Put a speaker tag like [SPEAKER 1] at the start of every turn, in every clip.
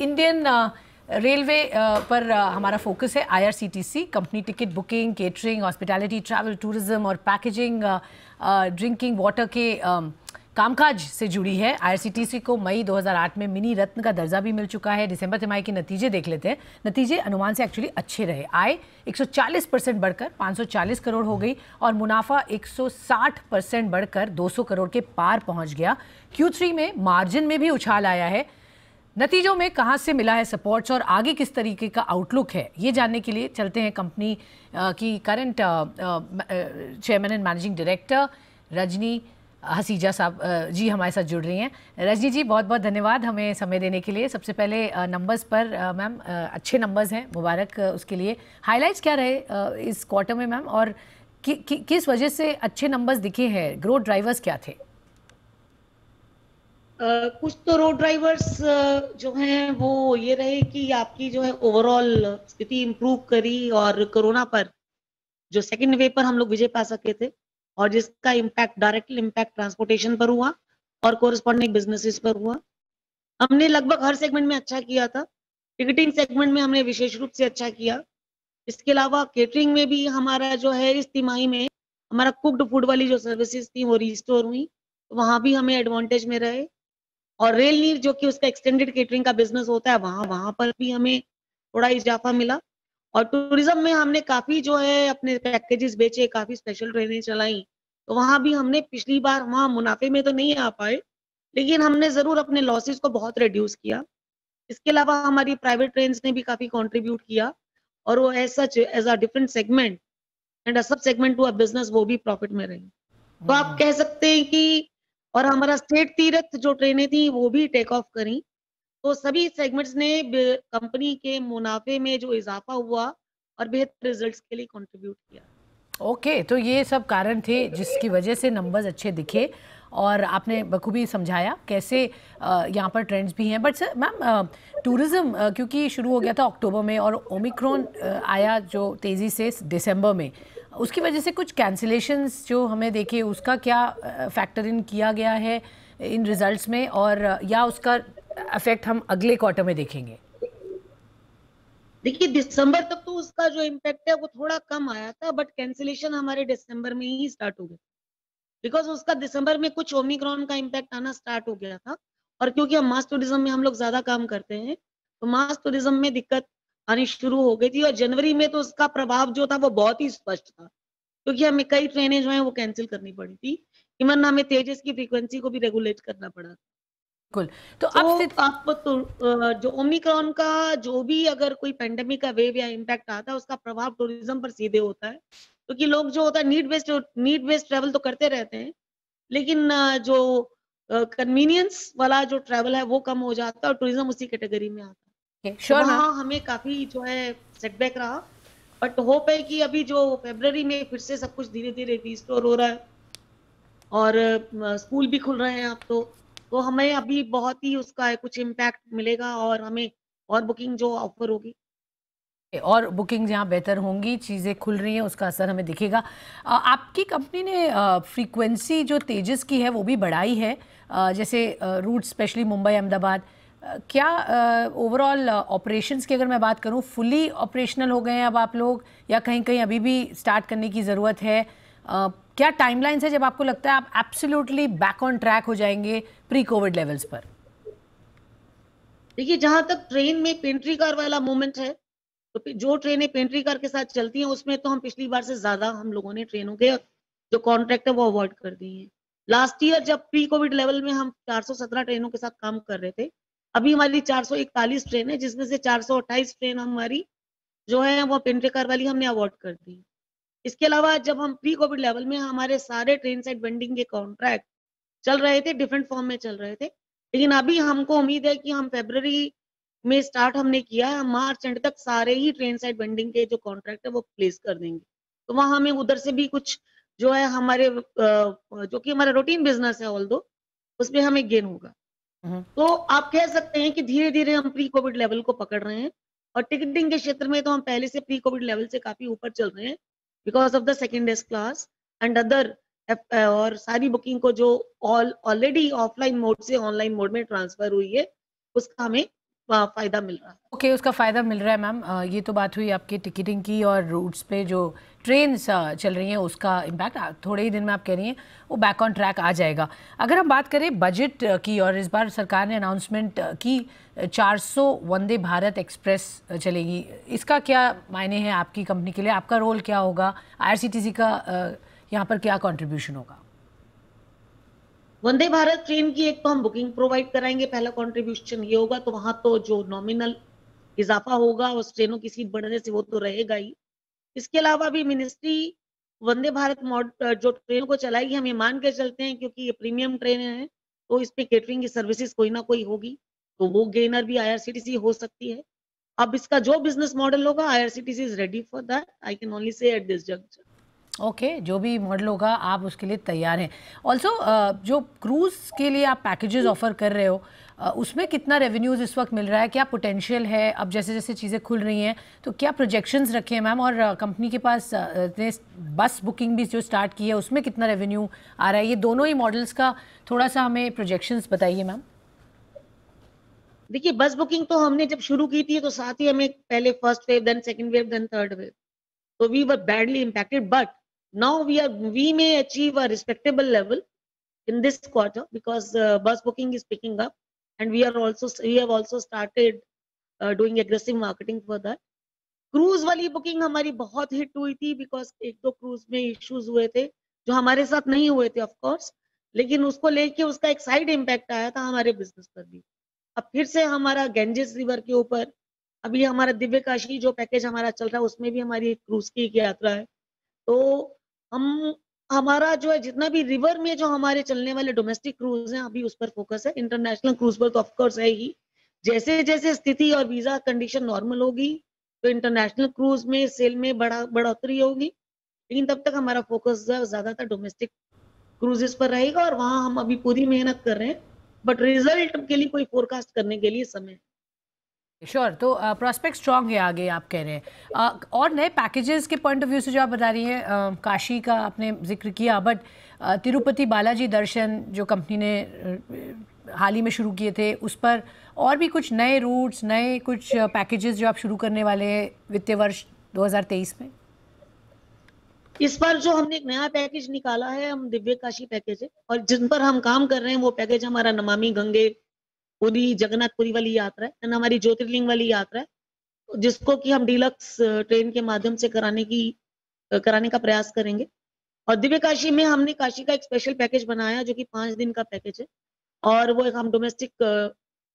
[SPEAKER 1] Indian railway पर हमारा focus है। IRCTC company ticket booking, catering, hospitality, travel, tourism और पैकेजिंग, ड्रिंकिंग वाटर के कामकाज से जुड़ी है। IRCTC को मई 2008 में मिनी रत्न का दर्जा भी मिल चुका है। दिसंबर तिमाही के नतीजे देख लेते हैं। नतीजे अनुमान से एक्चुअली अच्छे रहे। आय 140% बढ़कर 540 करोड़ हो गई और मुनाफा 160% बढ़कर 200 करोड़ के पार पहुंच गया। Q3 में मार्जिन में भी उछाल आया है। नतीजों में कहां से मिला है सपोर्ट्स और आगे किस तरीके का आउटलुक है, ये जानने के लिए चलते हैं कंपनी की current chairman and managing director Rajni Haseja साहब जी हमारे साथ जुड़ रही हैं। रजनी जी, बहुत बहुत धन्यवाद हमें समय देने के लिए। सबसे पहले नंबर्स पर मैम, अच्छे नंबर्स हैं, मुबारक उसके लिए। हाइलाइट्स क्या रहे इस क्वार्टर में मैम, और किस वजह से अच्छे नंबर्स दिखे हैं? ग्रोथ ड्राइवर्स क्या थे?
[SPEAKER 2] कुछ तो रोड ड्राइवर्स जो हैं वो ये रहे कि आपकी जो है ओवरऑल स्थिति इम्प्रूव करी और कोरोना पर जो सेकंड वेव पर हम लोग विजय पा सके थे और जिसका इम्पैक्ट डायरेक्ट इम्पैक्ट ट्रांसपोर्टेशन पर हुआ और कोरस्पॉन्डिंग बिजनेसेस पर हुआ। हमने लगभग हर सेगमेंट में अच्छा किया था। टिकटिंग सेगमेंट में हमने विशेष रूप से अच्छा किया। इसके अलावा केटरिंग में भी हमारा जो है इस तिमाही में हमारा कुक्ड फूड वाली जो सर्विसेज थी वो रिस्टोर हुई, तो वहां भी हमें एडवांटेज में रहे। और रेल नीर जो कि उसका एक्सटेंडेड केटरिंग का बिजनेस होता है वहां पर भी हमें थोड़ा इजाफा मिला। और टूरिज्म में हमने काफी जो है अपने पैकेजेस बेचे, काफी स्पेशल ट्रेनें चलाई, तो वहां भी हमने पिछली बार वहां मुनाफे में तो नहीं आ पाए, लेकिन हमने जरूर अपने लॉसेस को बहुत रिड्यूस किया। इसके अलावा हमारी प्राइवेट ट्रेन ने भी काफी कॉन्ट्रीब्यूट किया और वो as such as a different segment and a sub segment to a business वो भी प्रॉफिट में रही। तो आप कह सकते हैं कि और हमारा स्टेट तीर्थ जो ट्रेनें थी वो भी टेक ऑफ करी, तो सभी सेगमेंट्स ने कंपनी के मुनाफे में जो इजाफा हुआ और बेहतर रिजल्ट्स के लिए कंट्रीब्यूट किया।
[SPEAKER 1] ओके, तो ये सब कारण थे जिसकी वजह से नंबर्स अच्छे दिखे और आपने बखूबी समझाया कैसे यहाँ पर ट्रेंड्स भी हैं। बट सर मैम, टूरिज़्म क्योंकि शुरू हो गया था अक्टूबर में और ओमिक्रॉन आया जो तेज़ी से दिसंबर में, उसकी वजह से कुछ कैंसिलेशंस जो हमें देखे, उसका क्या फैक्टर इन किया गया है इन रिजल्ट्स में, और या उसका इफेक्ट हम अगले क्वार्टर में देखेंगे?
[SPEAKER 2] देखिए, दिसंबर तक तो उसका जो इम्पैक्ट है वो थोड़ा कम आया था, बट कैंसिलेशन हमारे दिसंबर में ही स्टार्ट हो गया, बिकॉज उसका दिसंबर में कुछ ओमिक्रॉन का इम्पैक्ट आना स्टार्ट हो गया था। और क्योंकि हम मास टूरिज्म में हम लोग ज्यादा काम करते हैं, तो मास टूरिज्म में दिक्कत आनी शुरू हो गई थी और जनवरी में तो उसका प्रभाव जो था वो बहुत ही स्पष्ट था, क्योंकि हमें कई ट्रेनें जो है वो कैंसिल करनी पड़ी थी। इवन हमें तेजस की फ्रीक्वेंसी को भी रेगुलेट करना पड़ा।
[SPEAKER 1] बिल्कुल। तो
[SPEAKER 2] तो
[SPEAKER 1] अब
[SPEAKER 2] आप तो जो ओमिक्रॉन का जो भी अगर कोई पेंडेमिक का वेव या इम्पैक्ट आता है उसका प्रभाव टूरिज्म पर सीधे होता है, क्योंकि लोग जो होता है नीड बेस्ड ट्रेवल तो करते रहते हैं, लेकिन जो कन्वीनियंस वाला जो ट्रेवल है वो कम हो जाता है और टूरिज्म उसी कैटेगरी में आता है। तो
[SPEAKER 1] श्योर मैम।
[SPEAKER 2] वहाँ हमें काफी जो है सेटबैक रहा, बट होप है कि अभी जो फरवरी में फिर से सब कुछ धीरे धीरे रिस्टोर हो रहा है और स्कूल भी खुल रहे हैं अब तो हमें अभी बहुत ही उसका कुछ इम्पैक्ट मिलेगा और हमें और बुकिंग जो ऑफर होगी
[SPEAKER 1] और बुकिंग जहाँ बेहतर होंगी, चीज़ें खुल रही हैं, उसका असर हमें दिखेगा। आपकी कंपनी ने फ्रीक्वेंसी जो तेजस की है वो भी बढ़ाई है, जैसे रूट स्पेशली मुंबई अहमदाबाद। क्या ओवरऑल ऑपरेशंस की अगर मैं बात करूँ, फुली ऑपरेशनल हो गए हैं अब आप लोग, या कहीं कहीं अभी भी स्टार्ट करने की ज़रूरत है? क्या टाइमलाइंस है जब आपको लगता है आप एब्सोल्युटली बैक ऑन ट्रैक हो जाएंगे प्री कोविड लेवल्स पर?
[SPEAKER 2] देखिए, जहां तक ट्रेन में पेंट्री कार वाला मूवमेंट है, तो जो ट्रेनें पेंट्री कार के साथ चलती हैं उसमें तो हम पिछली बार से ज्यादा हम लोगों ने ट्रेनों के जो कॉन्ट्रैक्ट है वो अवॉइड कर दिए हैं। लास्ट ईयर जब प्री कोविड लेवल में हम 417 ट्रेनों के साथ काम कर रहे थे, अभी हमारी 441 ट्रेन है, जिसमें से 428 ट्रेन हमारी जो है वो पेंट्री कार वाली हमने अवॉइड कर दी। इसके अलावा जब हम प्री कोविड लेवल में हमारे सारे ट्रेन साइड वेंडिंग के कॉन्ट्रैक्ट चल रहे थे, डिफरेंट फॉर्म में चल रहे थे, लेकिन अभी हमको उम्मीद है कि हम फरवरी में स्टार्ट हमने किया है, हम मार्च एंड तक सारे ही ट्रेन साइड वेंडिंग के जो कॉन्ट्रैक्ट है वो प्लेस कर देंगे। तो वहां हमें उधर से भी कुछ जो है हमारे जो कि हमारा रूटीन बिजनेस है ऑल दो, उसमें हमें गेन होगा। तो आप कह सकते हैं कि धीरे धीरे हम प्री कोविड लेवल को पकड़ रहे हैं और टिकटिंग के क्षेत्र में तो हम पहले से प्री कोविड लेवल से काफी ऊपर चल रहे हैं, because of the second S class and other, और सारी बुकिंग को जो ऑलरेडी ऑफलाइन मोड से ऑनलाइन मोड में ट्रांसफर हुई है उसका हमें फायदा मिल रहा है।
[SPEAKER 1] ओके, उसका फ़ायदा मिल रहा है मैम। ये तो बात हुई आपकी टिकटिंग की और रूट्स पे जो ट्रेन्स चल रही हैं उसका इम्पैक्ट थोड़े ही दिन में आप कह रही हैं वो बैक ऑन ट्रैक आ जाएगा। अगर हम बात करें बजट की, और इस बार सरकार ने अनाउंसमेंट की 400 वंदे भारत एक्सप्रेस चलेगी, इसका क्या मायने हैं आपकी कंपनी के लिए? आपका रोल क्या होगा? IRCTC का यहाँ पर क्या कॉन्ट्रीब्यूशन होगा?
[SPEAKER 2] वंदे भारत ट्रेन की एक तो हम बुकिंग प्रोवाइड कराएंगे, पहला कंट्रीब्यूशन ये होगा। तो वहां तो जो नॉमिनल इजाफा होगा उस ट्रेनों की सीट बढ़ने से वो तो रहेगा ही। इसके अलावा भी मिनिस्ट्री वंदे भारत जो ट्रेनों को चलाएगी, हम ये मान के चलते हैं क्योंकि ये प्रीमियम ट्रेन है तो इस पे केटरिंग की सर्विसेज कोई ना कोई होगी, तो वो गेनर भी IRCTC हो सकती है। अब इसका जो बिजनेस मॉडल होगा IRCTC is ready for that, I can only say at this juncture.
[SPEAKER 1] Okay, जो भी मॉडल होगा आप उसके लिए तैयार हैं। ऑल्सो जो क्रूज़ के लिए आप पैकेजेस ऑफर कर रहे हो, उसमें कितना रेवेन्यूज़ इस वक्त मिल रहा है? क्या पोटेंशियल है? अब जैसे जैसे चीज़ें खुल रही हैं तो क्या प्रोजेक्शंस रखे हैं मैम? और कंपनी के पास ने बस बुकिंग भी जो स्टार्ट की है उसमें कितना रेवेन्यू आ रहा है? ये दोनों ही मॉडल्स का थोड़ा सा हमें प्रोजेक्शंस बताइए मैम।
[SPEAKER 2] देखिए, बस बुकिंग तो हमने जब शुरू की थी तो साथ ही हमें पहले first wave, then second wave, then third wave, so we were badly impacted, but now we may achieve a respectable level in this quarter because bus booking is picking up, and we have also started doing aggressive marketing for that. Cruise वाली booking हमारी बहुत hit हुई थी because एक दो cruise में issues हुए थे जो हमारे साथ नहीं हुए थे ऑफ कोर्स, लेकिन उसको लेके उसका एक साइड इम्पैक्ट आया था हमारे बिजनेस पर भी। अब फिर से हमारा गैंजेस रिवर के ऊपर अभी हमारा दिव्य काशी जो पैकेज हमारा चल रहा है उसमें भी हमारी एक क्रूज की एक यात्रा है। तो हम हमारा जो है जितना भी रिवर में जो हमारे चलने वाले डोमेस्टिक क्रूज हैं अभी उस पर फोकस है। इंटरनेशनल क्रूज पर तो ऑफकोर्स है ही। जैसे जैसे स्थिति और वीजा कंडीशन नॉर्मल होगी तो इंटरनेशनल क्रूज में सेल में बढ़ोतरी होगी, लेकिन तब तक हमारा फोकस ज्यादातर डोमेस्टिक क्रूजेस पर रहेगा और वहां हम अभी पूरी मेहनत कर रहे हैं, बट रिजल्ट के लिए कोई फोरकास्ट करने के लिए समय।
[SPEAKER 1] श्योर, तो प्रोस्पेक्ट स्ट्रांग है आगे आप कह रहे हैं। और नए पैकेजेस के पॉइंट ऑफ व्यू से जो आप बता रही हैं, काशी का आपने जिक्र किया, बट तिरुपति बालाजी दर्शन जो कंपनी ने हाल ही में शुरू किए थे उस पर और भी कुछ नए रूट्स, नए कुछ पैकेजेस जो आप शुरू करने वाले हैं वित्तीय वर्ष 2023 में?
[SPEAKER 2] इस बार जो हमने एक नया पैकेज निकाला है हम दिव्य काशी पैकेज है, और जिन पर हम काम कर रहे हैं वो पैकेज हमारा नमामि गंगे पूरी जगन्नाथपुरी वाली यात्रा है, हमारी ज्योतिर्लिंग वाली यात्रा है, जिसको कि हम डीलक्स ट्रेन के माध्यम से कराने का प्रयास करेंगे। और दिव्य काशी में हमने काशी का एक स्पेशल पैकेज बनाया जो कि 5 दिन का पैकेज है, और वो एक हम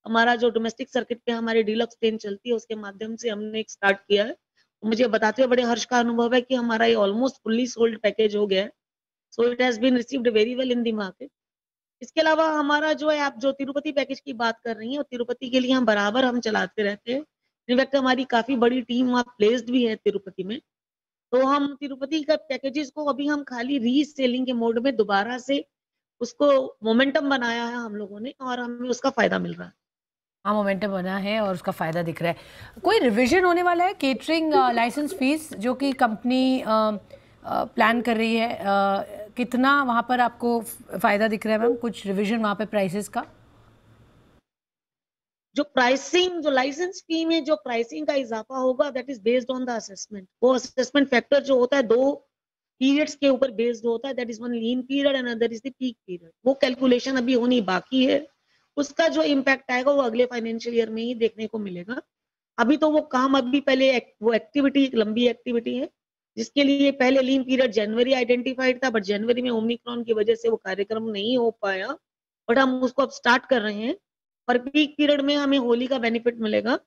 [SPEAKER 2] हमारा जो डोमेस्टिक सर्किट पे हमारी डीलक्स ट्रेन चलती है उसके माध्यम से हमने एक स्टार्ट किया है। मुझे बताते हुए बड़े हर्ष का अनुभव है कि हमारा ये ऑलमोस्ट फुल्ली सोल्ड पैकेज हो गया है, so it has been received very well in the market. इसके अलावा हमारा जो है, आप जो तिरुपति पैकेज की बात कर रही हैं, और तिरुपति के लिए हम बराबर हम चलाते रहते हैं। इनफैक्ट हमारी काफी बड़ी टीम वहाँ प्लेस्ड भी है तिरुपति में। तो हम तिरुपति का पैकेजेस को अभी हम खाली रीसेलिंग के मोड में दोबारा से उसको मोमेंटम बनाया है हम लोगों ने, और हमें उसका फायदा मिल रहा है।
[SPEAKER 1] हाँ, मोमेंटम बना है और उसका फ़ायदा दिख रहा है। कोई रिवीजन होने वाला है केटरिंग लाइसेंस फीस जो कि कंपनी प्लान कर रही है? कितना वहाँ पर आपको फ़ायदा दिख रहा है मैम? कुछ रिवीजन वहाँ पे प्राइसेस का?
[SPEAKER 2] जो लाइसेंस फी में जो प्राइसिंग का इजाफा होगा that is based on the assessment. वो असेसमेंट फैक्टर जो होता है दो पीरियड्स के ऊपर बेस्ड होता है, that is one lean period and other is the peak period. वो कैलकुलेशन अभी होनी बाकी है, उसका जो इम्पैक्ट आएगा वो अगले फाइनेंशियल ईयर में ही देखने को मिलेगा। अभी तो वो काम अभी पहले वो एक्टिविटी एक लंबी एक्टिविटी है जिसके लिए पहले लीन पीरियड जनवरी आइडेंटिफाइड था, बट जनवरी में ओमिक्रॉन की वजह से वो कार्यक्रम नहीं हो पाया, बट हम उसको अब स्टार्ट कर रहे हैं। और पीक पीरियड में हमें होली का बेनिफिट मिलेगा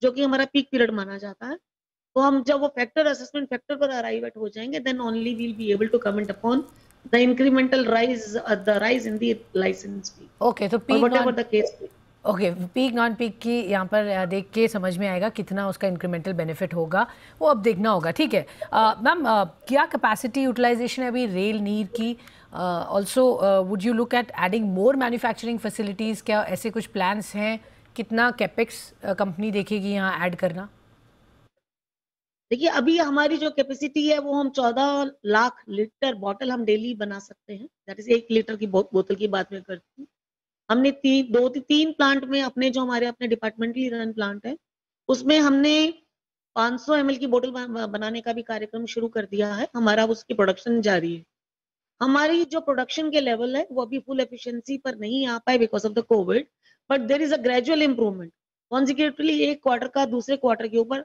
[SPEAKER 2] जो कि हमारा पीक पीरियड माना जाता है। तो हम जब वो असेसमेंट फैक्टर पर अराइव एट हो जाएंगे then only we'll be able to comment upon the incremental rise in the licence fee.
[SPEAKER 1] Okay, तो peak whatever the case. Okay, peak non peak की यहाँ पर देख के समझ में आएगा कितना उसका इंक्रीमेंटल बेनिफिट होगा, वो अब देखना होगा। ठीक है मैम, क्या कैपेसिटी यूटिलाइजेशन है अभी रेल नीर की? Also would you look at adding more manufacturing facilities? क्या ऐसे कुछ प्लान्स हैं? कितना कैपेक्स कंपनी देखेगी यहाँ ऐड करना?
[SPEAKER 2] देखिए, अभी हमारी जो कैपेसिटी है वो हम 14 लाख लीटर बॉटल हम डेली बना सकते हैं। दैट इज 1 लीटर की बोतल की बात मैं करती हूँ। हमने तीन प्लांट में अपने जो हमारे अपने डिपार्टमेंटली रन प्लांट है, उसमें हमने 500 ml की बोतल बनाने का भी कार्यक्रम शुरू कर दिया है। हमारा उसकी प्रोडक्शन जारी है। हमारी जो प्रोडक्शन के लेवल है वो अभी फुल एफिशिएंसी पर नहीं आ पाए because of the covid, but there is a gradual improvement. Consecutively एक क्वार्टर का दूसरे क्वार्टर के ऊपर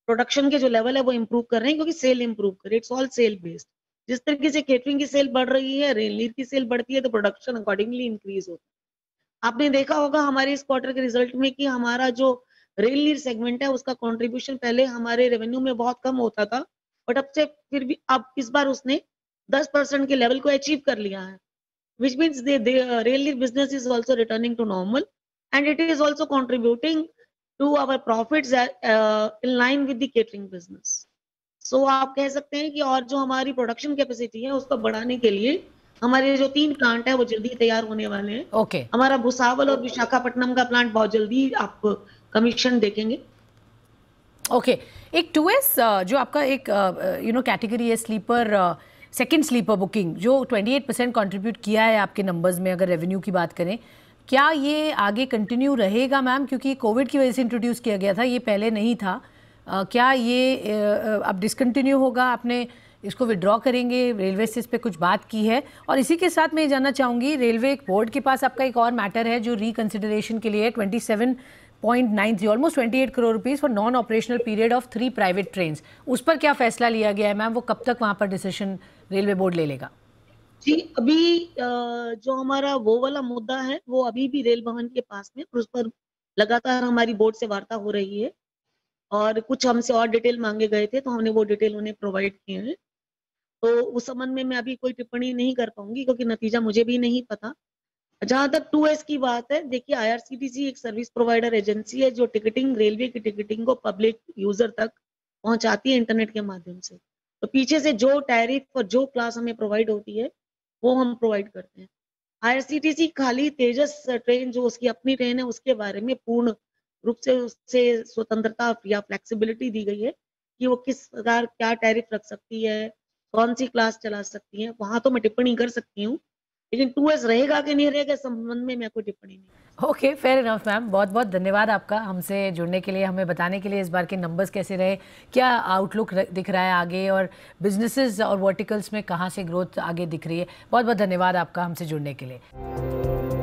[SPEAKER 2] प्रोडक्शन के जो लेवल है वो इम्प्रूव कर रहे हैं, क्योंकि सेल इम्प्रूव करे, इट्स ऑल सेल बेस्ड। जिस तरीके से केटरिंग की सेल बढ़ रही है, रेल नीर की सेल बढ़ती है, तो प्रोडक्शन अकॉर्डिंगली इंक्रीज होता है। आपने देखा होगा हमारे इस क्वार्टर के रिजल्ट में कि हमारा जो रेल नीर सेगमेंट है उसका कंट्रीब्यूशन पहले हमारे रेवेन्यू में बहुत कम होता था, बट अब से फिर भी अब इस बार उसने 10% के लेवल को अचीव कर लिया है, which means rail neer business is also returning to normal and it is also contributing to our profits in line with the catering business. So आप कह सकते हैं कि और जो हमारी प्रोडक्शन कैपेसिटी है उसको बढ़ाने के लिए हमारे जो 3 प्लांट है वो जल्दी तैयार होने वाले हैं।
[SPEAKER 1] ओके
[SPEAKER 2] हमारा भुसावल और विशाखापट्टनम का प्लांट बहुत जल्दी आप कमीशन देखेंगे।
[SPEAKER 1] ओके एक 2S जो आपका एक कैटेगरी है स्लीपर, सेकंड स्लीपर बुकिंग, जो 28% कंट्रीब्यूट किया है आपके नंबर्स में अगर रेवेन्यू की बात करें, क्या ये आगे कंटिन्यू रहेगा मैम? क्योंकि कोविड की वजह से इंट्रोड्यूस किया गया था, ये पहले नहीं था। क्या ये अब डिसकंटिन्यू होगा? आपने इसको विड्रॉ करेंगे? रेलवे से इस पर कुछ बात की है? और इसी के साथ मैं ये जानना चाहूँगी, रेलवे बोर्ड के पास आपका एक और मैटर है जो रिकन्सिडरेशन के लिए 27.93 almost 28 crore rupees for non operational period of 3 private train. उस पर क्या फैसला लिया गया है मैम? वो कब तक वहाँ पर डिसीजन रेलवे बोर्ड ले लेगा?
[SPEAKER 2] जी, अभी जो हमारा वो वाला मुद्दा है वो अभी भी रेल भवन के पास में, उस पर लगातार हमारी बोर्ड से वार्ता हो रही है और कुछ हमसे और डिटेल मांगे गए थे तो हमने वो डिटेल उन्हें प्रोवाइड किए हैं। तो उस संबंध में मैं अभी कोई टिप्पणी नहीं कर पाऊंगी क्योंकि नतीजा मुझे भी नहीं पता। जहां तक 2S की बात है, देखिए IRCTC एक सर्विस प्रोवाइडर एजेंसी है जो टिकटिंग, रेलवे की टिकटिंग को पब्लिक यूजर तक पहुंचाती है इंटरनेट के माध्यम से। तो पीछे से जो टैरिफ और जो क्लास हमें प्रोवाइड होती है वो हम प्रोवाइड करते हैं। IRCTC खाली तेजस ट्रेन जो उसकी अपनी ट्रेन है उसके बारे में पूर्ण रूप से उससे स्वतंत्रता या फ्लेक्सिबिलिटी दी गई है कि वो किस प्रकार क्या टैरिफ रख सकती है, कौन सी क्लास चला सकती है, वहां तो मैं टिप्पणी कर सकती हूँ, लेकिन 2S रहेगा कि नहीं रहेगा इस संबंध में मैं कोई टिप्पणी नहीं।
[SPEAKER 1] ओके फेयर इनफ मैम, बहुत बहुत धन्यवाद आपका हमसे जुड़ने के लिए, हमें बताने के लिए इस बार के नंबर्स कैसे रहे, क्या आउटलुक दिख रहा है आगे, और बिजनेसेस और वर्टिकल्स में कहाँ से ग्रोथ आगे दिख रही है। बहुत बहुत धन्यवाद आपका हमसे जुड़ने के लिए।